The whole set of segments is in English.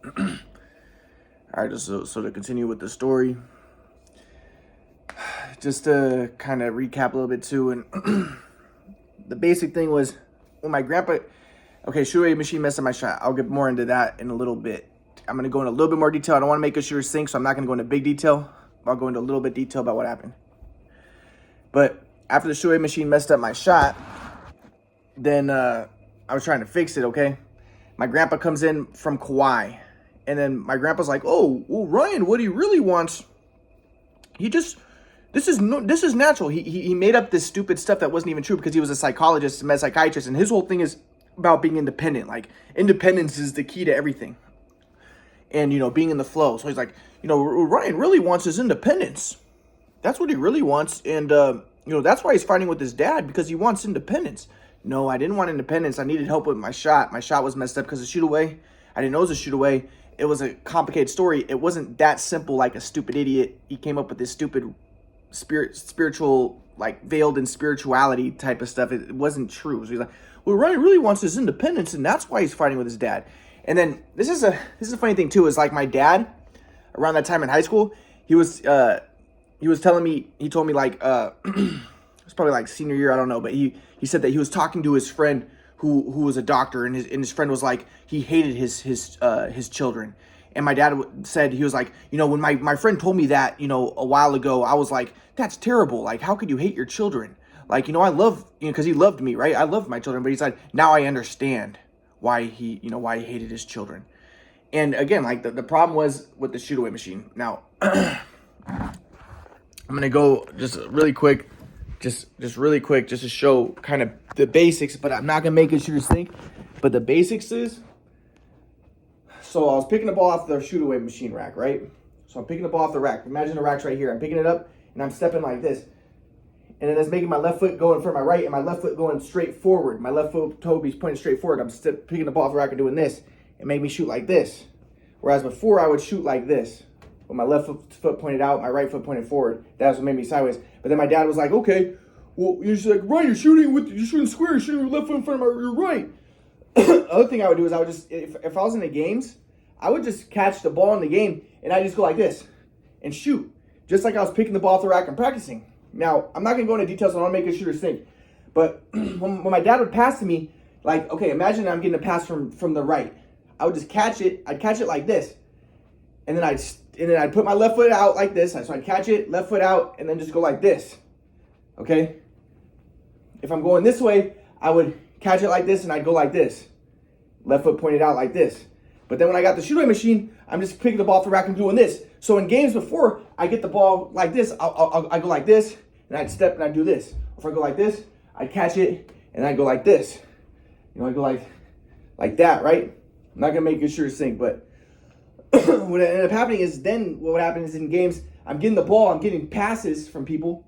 All right, just so to continue with the story, just to kind of recap a little bit too, and the basic thing was when my grandpa, okay, shooting machine messed up my shot. I'll get more into that in a little bit. I'm gonna go into a little bit more detail. I don't want to make a shooter sink, so I'm not gonna go into big detail. I'll go into a little bit detail about what happened. But after the shooting machine messed up my shot, then I was trying to fix it. Okay, my grandpa comes in from Kauai. And then my grandpa's like, "Oh, well, Ryan, what he really wants, this is natural. He made up this stupid stuff that wasn't even true because he was a psychologist, a psychiatrist, and his whole thing is about being independent. Like independence is the key to everything, and being in the flow. So he's like, what Ryan really wants is independence. That's what he really wants, and that's why he's fighting with his dad because he wants independence. No, I didn't want independence. I needed help with my shot. My shot was messed up because of shoot away. I didn't know it was a shoot away. It was a complicated story. It wasn't that simple like a stupid idiot. He came up with this stupid spiritual, like veiled in spirituality type of stuff. It wasn't true. So he's like, well, Ryan really wants his independence, and that's why he's fighting with his dad. And then this is a funny thing too, is like my dad, around that time in high school, he told me like it's probably like senior year, I don't know, but he said that he was talking to his friend who was a doctor, and his friend was like, he hated his children. And my dad said, he was like, when my friend told me that, a while ago, I was like, that's terrible. Like, how could you hate your children? Like, I love, because he loved me, right? I loved my children, but he's like, now I understand why he hated his children. And again, like the problem was with the shoot away machine. Now, I'm going to go just really quick, just really quick, just to show kind of the basics, but I'm not going to make it shooters think. But the basics is, so I was picking the ball off the shoot away machine rack, right? So I'm picking the ball off the rack. Imagine the rack's right here. I'm picking it up, and I'm stepping like this. And then it's making my left foot go in front of my right, and my left foot going straight forward. My left foot toe is pointing straight forward. I'm picking the ball off the rack and doing this. It made me shoot like this. Whereas before, I would shoot like this. With my left foot pointed out, my right foot pointed forward. That's what made me sideways. But then my dad was like, okay, well, you're just like, Ryan, you're shooting square, you're shooting your left foot in front of your right. Other thing I would do is I would just, if I was in the games, I would just catch the ball in the game and I just go like this and shoot. Just like I was picking the ball off the rack and practicing. Now, I'm not going to go into details, so I don't make a shooter think. But when my dad would pass to me, like, okay, imagine I'm getting a pass from the right. I would just catch it. I'd catch it like this. And then I'd put my left foot out like this. So I'd catch it, left foot out, and then just go like this. Okay? If I'm going this way, I would catch it like this, and I'd go like this. Left foot pointed out like this. But then when I got the shoot-away machine, I'm just picking the ball off the rack and doing this. So in games before, I get the ball like this, I go like this, and I'd step and I'd do this. If I go like this, I'd catch it, and I'd go like this. I go like that, right? I'm not going to make you sure sink, but what ended up happening is then what would happen is in games, I'm getting the ball, I'm getting passes from people,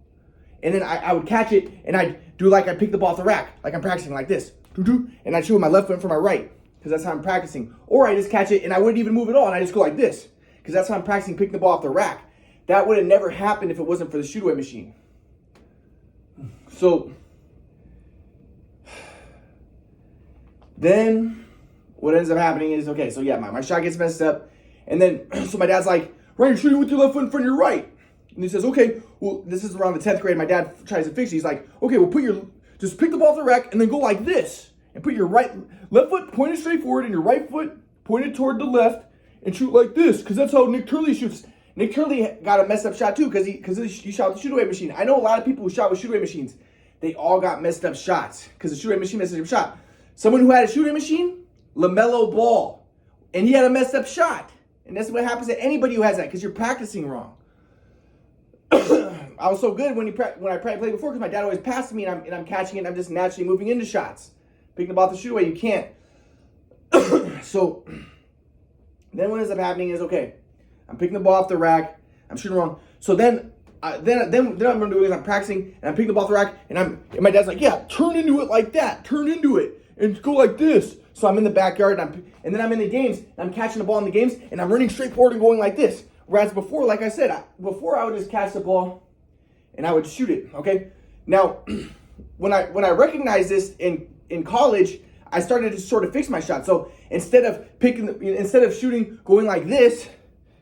and then I would catch it, and I'd do like I pick the ball off the rack, like I'm practicing like this, and I'd shoot with my left foot for my right, because that's how I'm practicing. Or I just catch it, and I wouldn't even move at all, and I just go like this, because that's how I'm practicing picking the ball off the rack. That would have never happened if it wasn't for the shoot-away machine. So then what ends up happening is, okay, so yeah, my shot gets messed up, and then, so my dad's like, Ryan, you're shooting with your left foot in front of your right. And he says, okay, well, this is around the 10th grade. My dad tries to fix it. He's like, okay, well, just pick the ball off the rack and then go like this. And put your left foot pointed straight forward and your right foot pointed toward the left and shoot like this. Because that's how Nick Turley shoots. Nick Turley got a messed up shot too because he shot with the shoot-away machine. I know a lot of people who shot with shoot-away machines. They all got messed up shots because the shoot-away machine messed up shot. Someone who had a shoot-away machine, LaMelo Ball. And he had a messed up shot. And that's what happens to anybody who has that because you're practicing wrong. I was so good when I played before because my dad always passed me and I'm catching it and I'm just naturally moving into shots. Picking the ball off the shoot away, you can't. So then what ends up happening is, okay, I'm picking the ball off the rack, I'm shooting wrong. So then I'm doing is I'm practicing and I'm picking the ball off the rack and my dad's like, yeah, turn into it like that, turn into it and go like this. So I'm in the backyard and then I'm in the games and I'm catching the ball in the games and I'm running straight forward and going like this. Whereas before, like I said, before I would just catch the ball and I would shoot it, okay? Now, when I recognized this in college, I started to sort of fix my shot. So instead of shooting, going like this,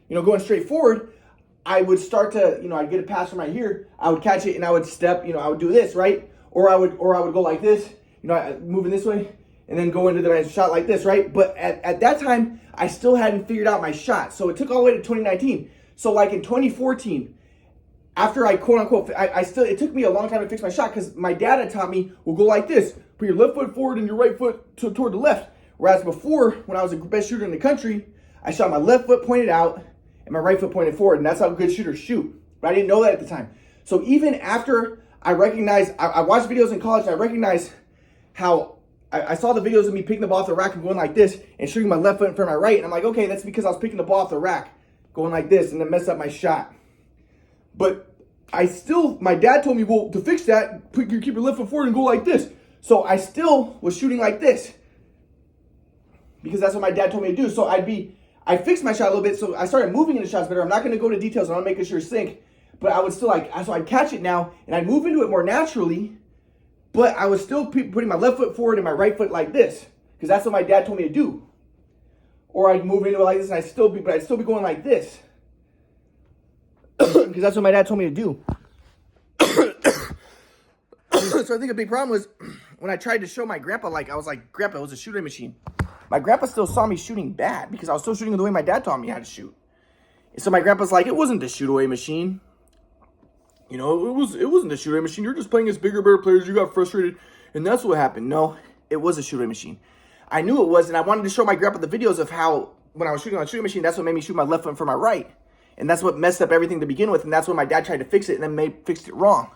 going straight forward, I would start to, I'd get a pass from right here. I would catch it and I would step, I would do this, right? Or I would go like this, moving this way, and then go into the shot like this, right? But at that time, I still hadn't figured out my shot. So it took all the way to 2019. So like in 2014, after I quote unquote, it took me a long time to fix my shot because my dad had taught me, well, go like this. Put your left foot forward and your right foot toward the left. Whereas before, when I was the best shooter in the country, I shot my left foot pointed out and my right foot pointed forward. And that's how good shooters shoot. But I didn't know that at the time. So even after I recognized, I watched videos in college and I recognized how I saw the videos of me picking the ball off the rack and going like this and shooting my left foot in front of my right. And I'm like, okay, that's because I was picking the ball off the rack, going like this, and then messed up my shot. But my dad told me, well, to fix that, keep your left foot forward and go like this. So I still was shooting like this because that's what my dad told me to do. So I fixed my shot a little bit. So I started moving into shots better. I'm not going to go to details. I'm making sure sink, but I would still so I'd catch it now and I'd move into it more naturally, but I was still putting my left foot forward and my right foot like this because that's what my dad told me to do. Or I'd move into it like this and I'd still be going like this because that's what my dad told me to do. So I think a big problem was when I tried to show my grandpa, I was like, Grandpa, it was a shooting machine. My grandpa still saw me shooting bad because I was still shooting the way my dad taught me how to shoot. And so my grandpa's like, it wasn't the shoot-away machine. It wasn't the shoot-away machine. You're just playing against bigger, better players. You got frustrated, and that's what happened. No, it was a shoot-away machine. I knew it was, and I wanted to show my grandpa the videos of how when I was shooting on a shooting machine, that's what made me shoot my left foot for my right. And that's what messed up everything to begin with, and that's when my dad tried to fix it and then fixed it wrong.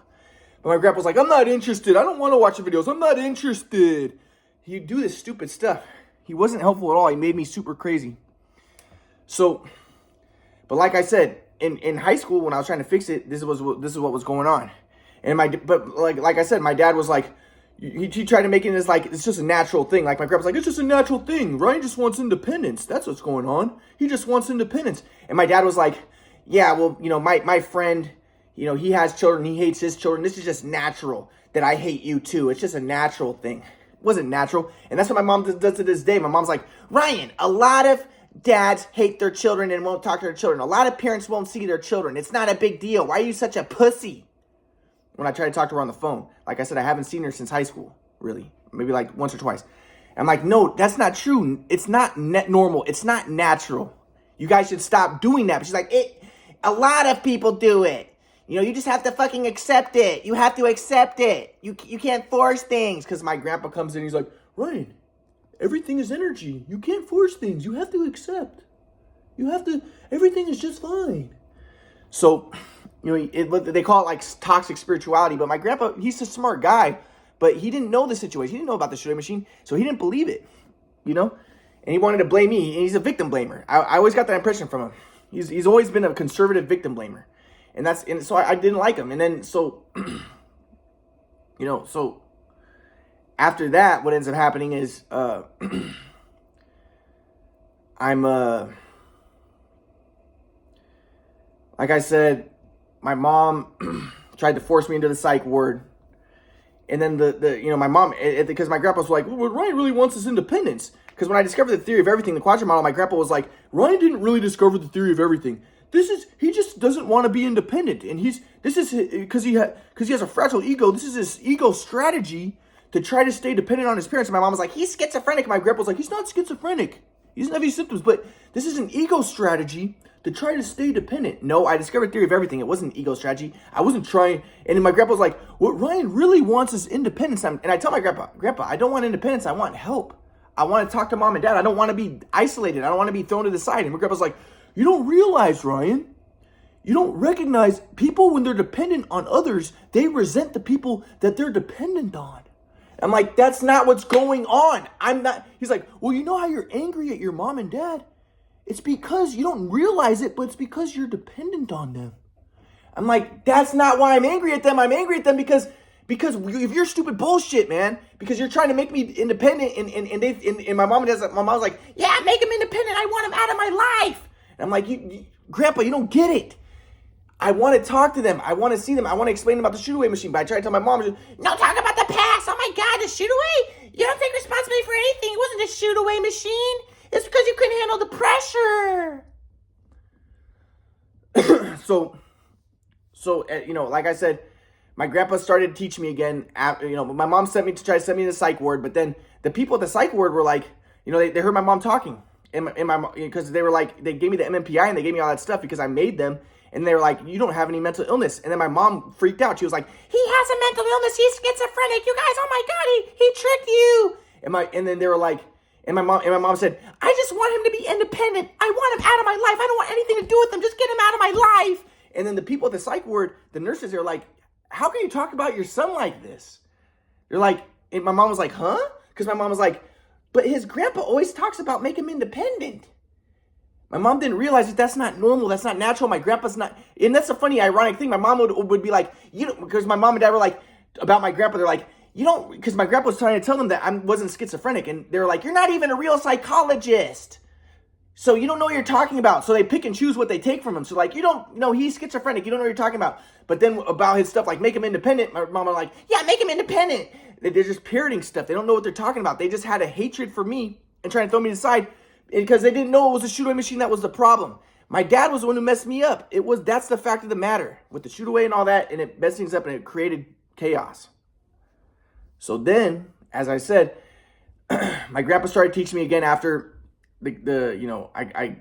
But my grandpa's like, I'm not interested. I don't want to watch the videos. I'm not interested. He'd do this stupid stuff. He wasn't helpful at all. He made me super crazy. So, but like I said, in high school when I was trying to fix it, this is what was going on. And like I said, my dad was like, he tried to make it as like it's just a natural thing. Like my grandpa's like, it's just a natural thing. Ryan just wants independence. That's what's going on. He just wants independence. And my dad was like, yeah, well, my friend, he has children. He hates his children. This is just natural that I hate you too. It's just a natural thing. It wasn't natural. And that's what my mom does to this day. My mom's like, Ryan, a lot of dads hate their children and won't talk to their children. A lot of parents won't see their children. It's not a big deal. Why are you such a pussy? When I try to talk to her on the phone, like I said, I haven't seen her since high school, really. Maybe like once or twice. I'm like, no, that's not true. It's not normal. It's not natural. You guys should stop doing that. But she's like, a lot of people do it. You just have to fucking accept it. You have to accept it. You can't force things. Because my grandpa comes in and he's like, Ryan, everything is energy. You can't force things. You have to accept. Everything is just fine. So, they call it like toxic spirituality. But my grandpa, he's a smart guy. But he didn't know the situation. He didn't know about the shooting machine. So he didn't believe it. And he wanted to blame me. And he's a victim blamer. I always got that impression from him. He's always been a conservative victim blamer. And so I didn't like him. And then so after that, what ends up happening is I'm like I said, my mom tried to force me into the psych ward. And then my mom, because my grandpa was like, well, Ryan really wants his independence. Because when I discovered the theory of everything, the quadrant model, my grandpa was like, Ryan didn't really discover the theory of everything. He just doesn't want to be independent. And because he has a fragile ego, this is his ego strategy to try to stay dependent on his parents. And my mom was like, he's schizophrenic. And my grandpa was like, he's not schizophrenic. He doesn't have any symptoms, but this is an ego strategy to try to stay dependent. No, I discovered theory of everything. It wasn't an ego strategy. I wasn't trying. And then my grandpa was like, what Ryan really wants is independence. And I tell my grandpa, I don't want independence. I want help. I want to talk to mom and dad. I don't want to be isolated. I don't want to be thrown to the side. And my grandpa's like, you don't realize, Ryan, you don't recognize people when they're dependent on others, they resent the people that they're dependent on. I'm like, that's not what's going on. I'm not. He's like, well, you know how you're angry at your mom and dad? It's because you don't realize it, but it's because you're dependent on them. I'm like, that's not why I'm angry at them. I'm angry at them because if you're stupid bullshit, man, because you're trying to make me independent, and my mom and my mom's like, yeah, make him independent. I want him out of my life. And I'm like, Grandpa, you don't get it. I want to talk to them. I want to see them. I want to explain about the shoot-away machine. But I try to tell my mom, no, talk about about the past. Oh my God, the shoot away. You don't take responsibility for anything. It wasn't a shoot away machine. It's because you couldn't handle the pressure. So like I said, my grandpa started to teach me again. My mom sent me to try to send me to the psych ward, but then the people at the psych ward were like, they heard my mom talking, because they were like, they gave me the MMPI and they gave me all that stuff because I made them, and they were like, you don't have any mental illness. And then my mom freaked out. She was like, he has a mental illness. He's schizophrenic. You guys, oh my God, he tricked you. And then they were like, and my mom said, I just want him to be independent. I want him out of my life. I don't want anything to do with him. Just get him out of my life. And then the people at the psych ward, the nurses, they're like, how can you talk about your son like this? They're like, and my mom was like, huh? Because my mom was like, but his grandpa always talks about making him independent. My mom didn't realize that that's not normal. That's not natural. My grandpa's not, and that's a funny, ironic thing. My mom would be like, because my mom and dad were like, about my grandpa, they're like, because my grandpa was trying to tell them that I wasn't schizophrenic. And they were like, you're not even a real psychologist. So you don't know what you're talking about. So they pick and choose what they take from him. So like, you don't know he's schizophrenic. You don't know what you're talking about. But then about his stuff, like make him independent, my mom was like, yeah, make him independent. They're just parroting stuff. They don't know what they're talking about. They just had a hatred for me and trying to throw me to the side because they didn't know it was a shoot away machine that was the problem. My dad was the one who messed me up. That's the fact of the matter with the shoot away and all that. And it messed things up and it created chaos. So then, as I said, my grandpa started teaching me again after I'm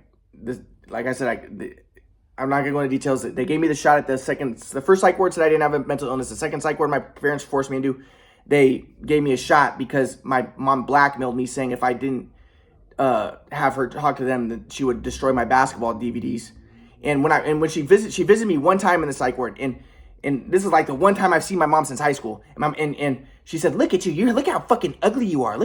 not gonna go into details. They gave me the shot at the first psych ward said I didn't have a mental illness. The second psych ward my parents forced me into, they gave me a shot because my mom blackmailed me saying if I didn't have her talk to them, that she would destroy my basketball DVDs. And when she visited me one time in the psych ward, and this is like the one time I've seen my mom since high school. And she said, look at you. Look how fucking ugly you are.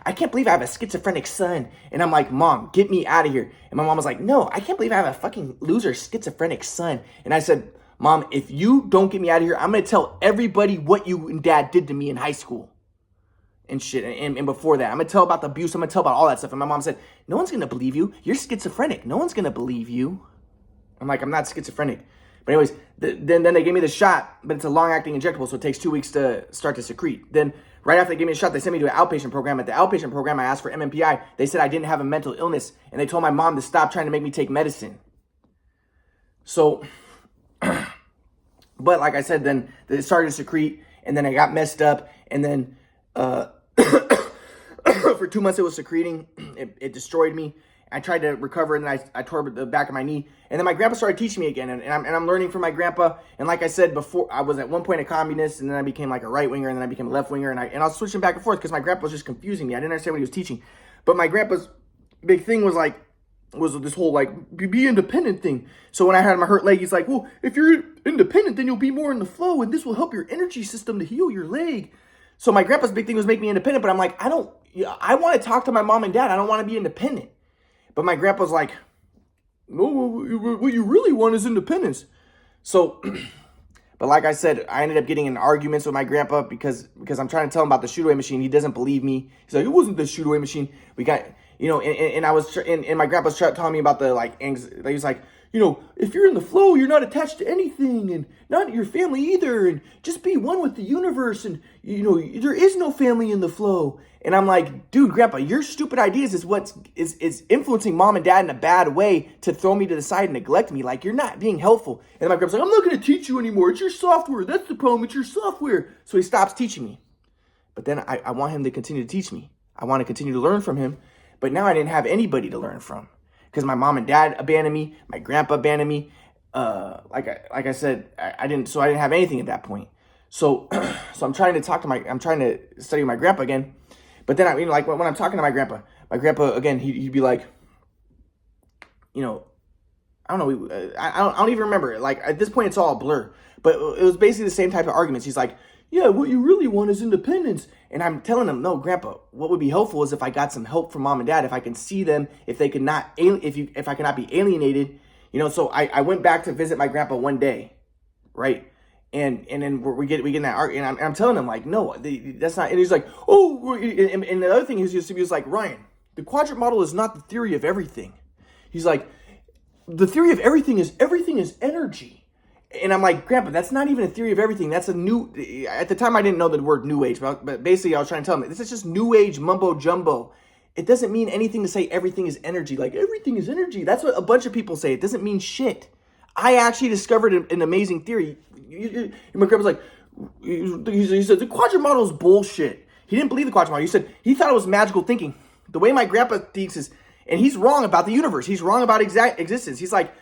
I can't believe I have a schizophrenic son. And I'm like, Mom, get me out of here. And my mom was like, no, I can't believe I have a fucking loser schizophrenic son. And I said, Mom, if you don't get me out of here, I'm going to tell everybody what you and Dad did to me in high school. And shit. And before that, I'm going to tell about the abuse. I'm going to tell about all that stuff. And my mom said, no one's going to believe you. You're schizophrenic. No one's going to believe you. I'm like, I'm not schizophrenic. But anyways, then they gave me the shot, but it's a long-acting injectable, so it takes 2 weeks to start to secrete. Then right after they gave me a shot, they sent me to an outpatient program. At the outpatient program, I asked for MMPI. They said I didn't have a mental illness, and they told my mom to stop trying to make me take medicine. So, but like I said, then it started to secrete, and then I got messed up, and then for 2 months it was secreting. It destroyed me. I tried to recover, and then I tore the back of my knee. And then my grandpa started teaching me again, and I'm learning from my grandpa. And like I said before, I was at one point a communist, and then I became like a right winger, and then I became a left winger, and I was switching back and forth because my grandpa was just confusing me. I didn't understand what he was teaching. But my grandpa's big thing was this whole like be independent thing. So when I had my hurt leg, he's like, well, if you're independent, then you'll be more in the flow, and this will help your energy system to heal your leg. So my grandpa's big thing was make me independent, but I'm like, I want to talk to my mom and dad. I don't want to be independent. But my grandpa's like, no, what you really want is independence. So, but like I said, I ended up getting in arguments with my grandpa because I'm trying to tell him about the shoot away machine. He doesn't believe me. He's like, it wasn't the shoot away machine. We got, and my grandpa's telling me about the he's like, if you're in the flow, you're not attached to anything and not your family either. And just be one with the universe. And, there is no family in the flow. And I'm like, dude, Grandpa, your stupid ideas is what is influencing Mom and Dad in a bad way to throw me to the side and neglect me. Like, you're not being helpful. And my grandpa's like, I'm not going to teach you anymore. It's your software. That's the problem. It's your software. So he stops teaching me. But then I want him to continue to teach me. I want to continue to learn from him. But now I didn't have anybody to learn from because my mom and dad abandoned me. My grandpa abandoned me. Like I said, I didn't have anything at that point. So I'm trying to study with my grandpa again. But then when I'm talking to my grandpa again, he'd be like, I don't know. I don't even remember. Like at this point, it's all a blur. But it was basically the same type of arguments. He's like, yeah, what you really want is independence. And I'm telling him, no, Grandpa, what would be helpful is if I got some help from Mom and Dad, if I can see them, if I could not be alienated, So I went back to visit my grandpa one day, right? And then we get in that argument, and I'm telling him like, no, that's not. And he's like, oh, and the other thing is he was like, Ryan, the quadrant model is not the theory of everything. He's like, the theory of everything is energy. And I'm like, Grandpa, that's not even a theory of everything. That's a new, at the time I didn't know the word new age, but basically I was trying to tell him, this is just new age mumbo jumbo. It doesn't mean anything to say everything is energy. Like, everything is energy. That's what a bunch of people say. It doesn't mean shit. I actually discovered an amazing theory. My grandpa's like, he said, the quadrant model is bullshit. He didn't believe the quadrant model. He said, he thought it was magical thinking. The way my grandpa thinks is, and he's wrong about the universe. He's wrong about exact existence. He's like,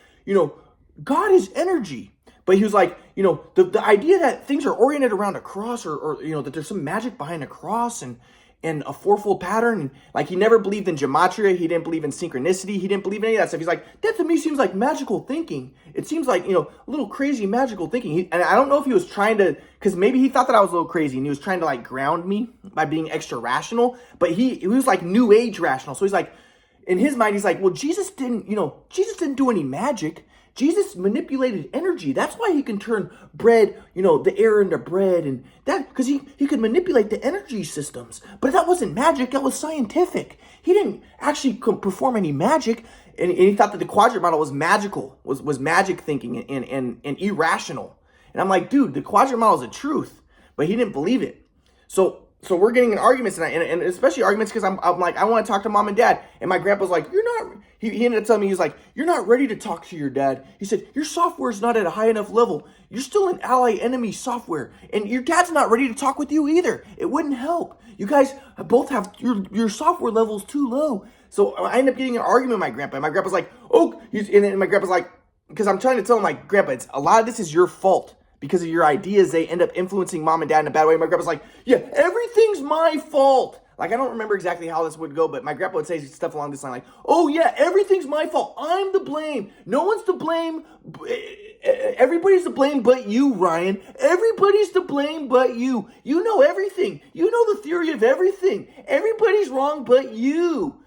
God is energy. But he was like, the idea that things are oriented around a cross or that there's some magic behind a cross and a fourfold pattern. And like, he never believed in gematria. He didn't believe in synchronicity. He didn't believe in any of that stuff. He's like, that to me seems like magical thinking. It seems like, a little crazy magical thinking. And I don't know if he was trying to, because maybe he thought that I was a little crazy and he was trying to like ground me by being extra rational. But he was like new age rational. So he's like, in his mind, he's like, well, Jesus didn't do any magic. Jesus manipulated energy. That's why he can turn bread, the air into bread, and that because he could manipulate the energy systems. But that wasn't magic. That was scientific. He didn't actually perform any magic, and he thought that the quadrant model was magical, was magic thinking and irrational. And I'm like, dude, the quadrant model is a truth, but he didn't believe it. So we're getting in arguments tonight, and especially arguments because I'm like, I want to talk to mom and dad. And my grandpa's like, he ended up telling me, he's like, you're not ready to talk to your dad. He said, your software is not at a high enough level. You're still in ally enemy software. And your dad's not ready to talk with you either. It wouldn't help. You guys both have, your software level's too low. So I end up getting an argument with my grandpa. And my grandpa's like, and my grandpa's like, because I'm trying to tell him, like, Grandpa, a lot of this is your fault. Because of your ideas, they end up influencing mom and dad in a bad way. My grandpa's like, yeah, everything's my fault. Like, I don't remember exactly how this would go, but my grandpa would say stuff along this line, like, oh yeah, everything's my fault. I'm to blame. No one's to blame. Everybody's to blame but you, Ryan. Everybody's to blame but you. You know everything. You know the theory of everything. Everybody's wrong but you.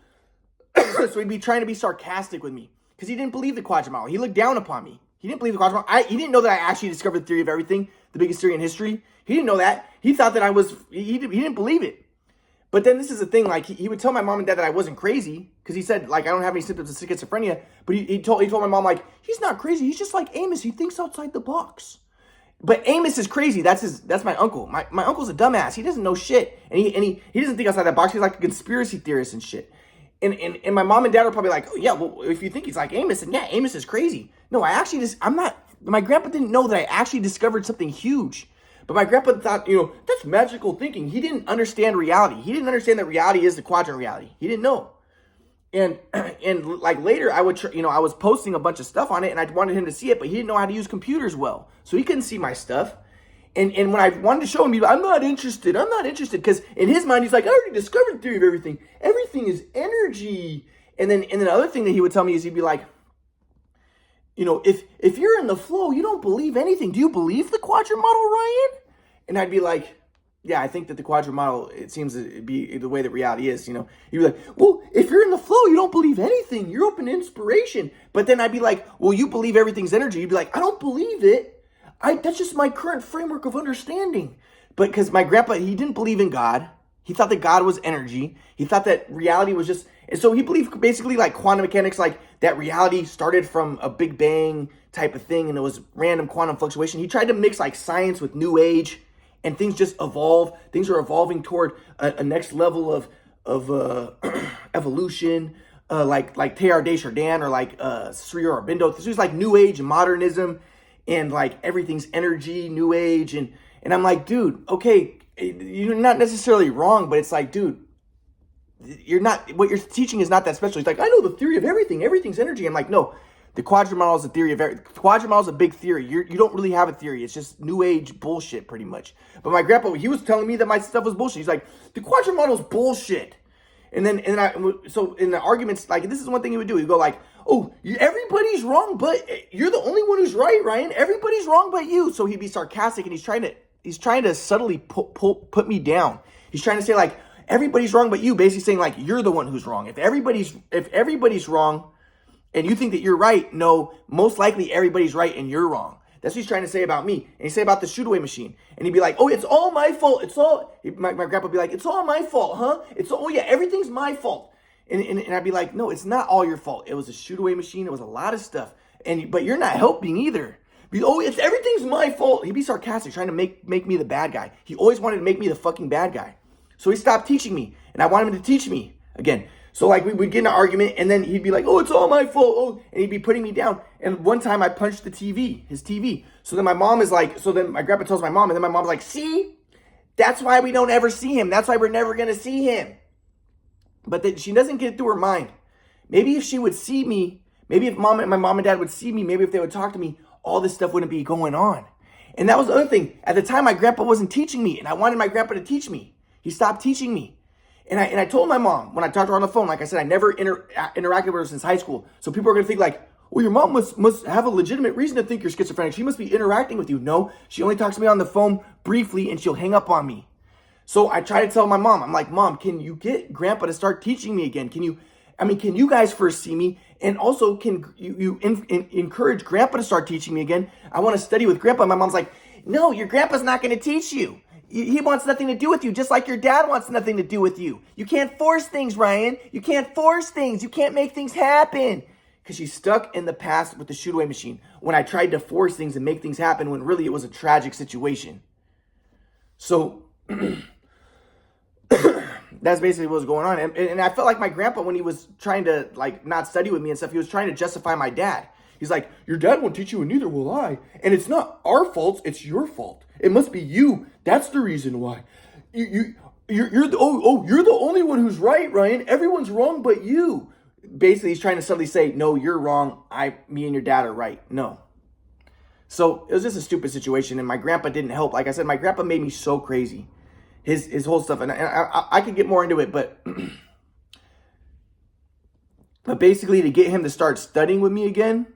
So he'd be trying to be sarcastic with me because he didn't believe the quadrant model. He looked down upon me. He didn't believe the quadrant model. He didn't know that I actually discovered the theory of everything, the biggest theory in history. He didn't know that. He thought that he didn't believe it. But then this is the thing, like, he would tell my mom and dad that I wasn't crazy, because he said, like, I don't have any symptoms of schizophrenia, but he told my mom, like, he's not crazy, he's just like Amos, he thinks outside the box. But Amos is crazy. That's my uncle. My uncle's a dumbass. He doesn't know shit. And he doesn't think outside that box. He's like a conspiracy theorist and shit. And my mom and dad are probably like, oh yeah, well, if you think he's like Amos, then yeah, Amos is crazy. No, my grandpa didn't know that I actually discovered something huge. But my grandpa thought, that's magical thinking. He didn't understand reality. He didn't understand that reality is the quadrant reality. He didn't know. And like later, I was posting a bunch of stuff on it, and I wanted him to see it, but he didn't know how to use computers well, so he couldn't see my stuff. And when I wanted to show him, I'm not interested, because in his mind, he's like, I already discovered the theory of everything. Everything is energy. And then the other thing that he would tell me is he'd be like, if you're in the flow, you don't believe anything. Do you believe the quadrant model, Ryan? And I'd be like, yeah, I think that the quadrant model, it seems to be the way that reality is, He'd be like, well, if you're in the flow, you don't believe anything. You're open to inspiration. But then I'd be like, well, you believe everything's energy. You'd be like, I don't believe it. That's just my current framework of understanding. But because my grandpa, he didn't believe in God. He thought that God was energy. He thought that reality was just, and so he believed basically like quantum mechanics, like that reality started from a Big Bang type of thing and it was random quantum fluctuation. He tried to mix like science with new age, and things just evolve. Things are evolving toward a next level of evolution, like Teilhard de Chardin or like Sri Aurobindo. This was like new age and modernism, and like everything's energy, new age, and I'm like, dude, okay, you're not necessarily wrong, but it's like, dude, what you're teaching is not that special. He's like, I know the theory of everything. Everything's energy. I'm like, no, the quadrant model is a theory of everything. The quadrant model is a big theory. You don't really have a theory. It's just new age bullshit, pretty much. But my grandpa, he was telling me that my stuff was bullshit. He's like, the quadrant model is bullshit. So in the arguments, like, this is one thing he would do. He'd go like, oh, everybody's wrong, but you're the only one who's right, Ryan. Everybody's wrong but you. So he'd be sarcastic, and he's trying to subtly put me down. He's trying to say like, everybody's wrong but you, basically saying like, you're the one who's wrong. If everybody's wrong and you think that you're right, no, most likely everybody's right and you're wrong. That's what he's trying to say about me. And he'd say about the shoot-away machine. And he'd be like, oh, it's all my fault. My grandpa would be like, it's all my fault, huh? Oh yeah, everything's my fault. And I'd be like, no, it's not all your fault. It was a shoot-away machine. It was a lot of stuff. But you're not helping either. It's everything's my fault. He'd be sarcastic, trying to make me the bad guy. He always wanted to make me the fucking bad guy. So he stopped teaching me, and I wanted him to teach me again. So like we'd get in an argument, and then he'd be like, "Oh, it's all my fault." Oh, and he'd be putting me down. And one time I punched his TV. So then my grandpa tells my mom, and then my mom's like, "See, that's why we don't ever see him. That's why we're never gonna see him." But then she doesn't get it through her mind. Maybe if she would see me, maybe if my mom and dad would see me, maybe if they would talk to me, all this stuff wouldn't be going on. And that was the other thing. At the time, my grandpa wasn't teaching me, and I wanted my grandpa to teach me. He stopped teaching me. And I told my mom, when I talked to her on the phone, like I said, I never interacted with her since high school. So people are going to think like, well, your mom must have a legitimate reason to think you're schizophrenic. She must be interacting with you. No, she only talks to me on the phone briefly, and she'll hang up on me. So I try to tell my mom, I'm like, "Mom, can you get grandpa to start teaching me again? Can you guys first see me? And also, can you encourage grandpa to start teaching me again? I want to study with grandpa." My mom's like, "No, your grandpa's not going to teach you. He wants nothing to do with you, just like your dad wants nothing to do with you. You can't force things, Ryan. You can't force things. You can't make things happen." Because she's stuck in the past with the shoot-away machine, when I tried to force things and make things happen when really it was a tragic situation. So that's basically what was going on. And I felt like my grandpa, when he was trying to like not study with me and stuff, he was trying to justify my dad. He's like, "Your dad won't teach you and neither will I. And it's not our fault, it's your fault. It must be you. That's the reason why. You're the only one who's right, Ryan. Everyone's wrong but you." Basically, he's trying to subtly say, "No, you're wrong. Me and your dad are right." No. So it was just a stupid situation, and my grandpa didn't help. Like I said, my grandpa made me so crazy. His whole stuff, and I could get more into it, but basically, to get him to start studying with me again,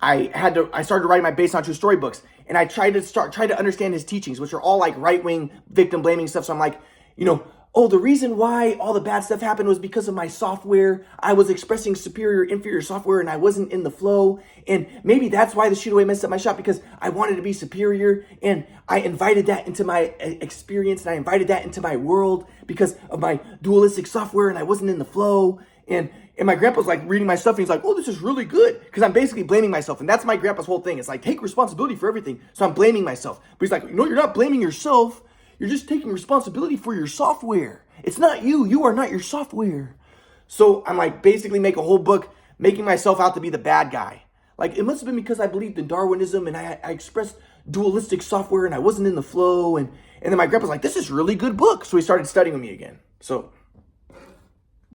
I started writing my Based on True Story books, and I tried to understand his teachings, which are all like right-wing victim blaming stuff. So I'm like, "Oh, the reason why all the bad stuff happened was because of my software. I was expressing superior, inferior software, and I wasn't in the flow. And maybe that's why the shoot-away messed up my shot, because I wanted to be superior, and I invited that into my experience, and I invited that into my world because of my dualistic software, and I wasn't in the flow." And my grandpa's like reading my stuff, and he's like, "Oh, this is really good," because I'm basically blaming myself. And that's my grandpa's whole thing. It's like, take responsibility for everything. So I'm blaming myself. But he's like, "You're not blaming yourself. You're just taking responsibility for your software. It's not you. You are not your software." So I'm like, basically make a whole book making myself out to be the bad guy. Like, it must have been because I believed in Darwinism, and I expressed dualistic software, and I wasn't in the flow. And then my grandpa's like, "This is a really good book." So he started studying with me again. So